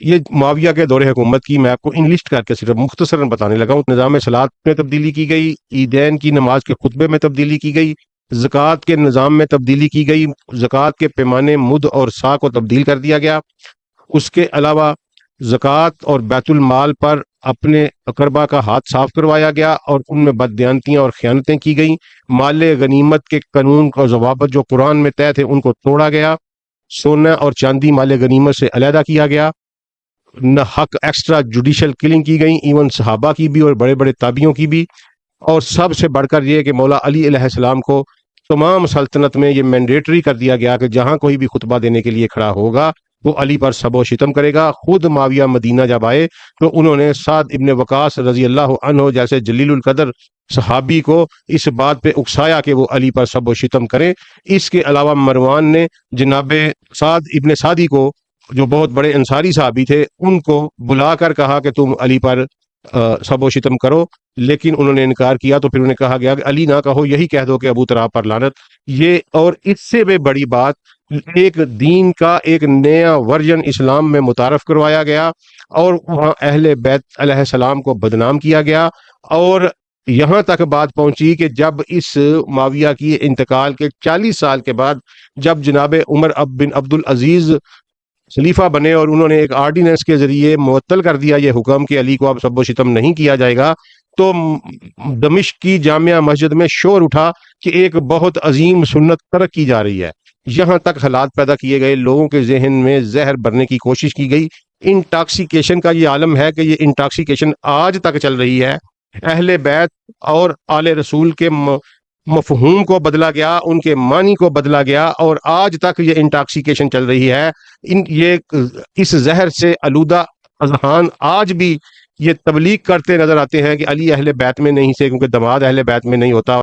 یہ معاویہ کے دور حکومت کی میں آپ کو انلسٹ کر کے صرف مختصراً بتانے لگا ہوں۔ نظام صلاۃ میں تبدیلی کی گئی، عیدین کی نماز کے خطبے میں تبدیلی کی گئی، زکوٰۃ کے نظام میں تبدیلی کی گئی، زکوٰۃ کے پیمانے مد اور سا کو تبدیل کر دیا گیا۔ اس کے علاوہ زکوٰۃ اور بیت المال پر اپنے اقربا کا ہاتھ صاف کروایا گیا اور ان میں بددیانتیاں اور خیانتیں کی گئیں۔ مال غنیمت کے قانون اور ضوابط جو قرآن میں طے تھے ان کو توڑا گیا۔ سونا اور چاندی مال غنیمت سے علیحدہ کیا گیا۔ نہ حق ایکسٹرا جوڈیشل کلنگ کی گئی، ایون صحابہ کی بھی اور بڑے بڑے تابعیوں کی بھی۔ اور سب سے بڑھ کر یہ کہ مولا علی علیہ السلام کو تمام سلطنت میں یہ مینڈیٹری کر دیا گیا کہ جہاں کوئی بھی خطبہ دینے کے لیے کھڑا ہوگا وہ علی پر سب و شتم کرے گا۔ خود معاویہ مدینہ جب آئے تو انہوں نے سعد ابن وقاص رضی اللہ عنہ جیسے جلیل القدر صحابی کو اس بات پہ اکسایا کہ وہ علی پر سب و شتم کریں۔ اس کے علاوہ مروان نے جناب سعد ابن سعدی کو جو بہت بڑے انصاری صحابی تھے ان کو بلا کر کہا کہ تم علی پر سب و شتم کرو، لیکن انہوں نے انکار کیا۔ تو پھر انہیں کہا گیا کہ علی نہ کہو، یہی کہہ دو کہ ابو طرح پر لعنت۔ یہ اور اس سے بھی بڑی بات، ایک دین کا ایک نیا ورژن اسلام میں متعارف کروایا گیا اور وہاں اہل بیت علیہ السلام کو بدنام کیا گیا۔ اور یہاں تک بات پہنچی کہ جب اس معاویہ کی انتقال کے 40 سال کے بعد جب جناب عمر بن عبد العزیز خلیفہ بنے اور انہوں نے ایک آرڈیننس کے ذریعے معطل کر دیا یہ حکم کہ علی کو اب سب و شتم نہیں کیا جائے گا، تو دمشق کی جامعہ مسجد میں شور اٹھا کہ ایک بہت عظیم سنت ترک کی جا رہی ہے۔ یہاں تک حالات پیدا کیے گئے، لوگوں کے ذہن میں زہر بھرنے کی کوشش کی گئی۔ انٹاکسیکیشن کا یہ عالم ہے کہ یہ انٹاکسیکیشن آج تک چل رہی ہے۔ اہل بیت اور آل رسول کے مفہوم کو بدلا گیا، ان کے معنی کو بدلا گیا، اور آج تک یہ انٹاکسیکیشن چل رہی ہے۔ اس زہر سے آلودہ اذہان آج بھی یہ تبلیغ کرتے نظر آتے ہیں کہ علی اہل بیت میں نہیں سے، کیونکہ دماد اہل بیت میں نہیں ہوتا۔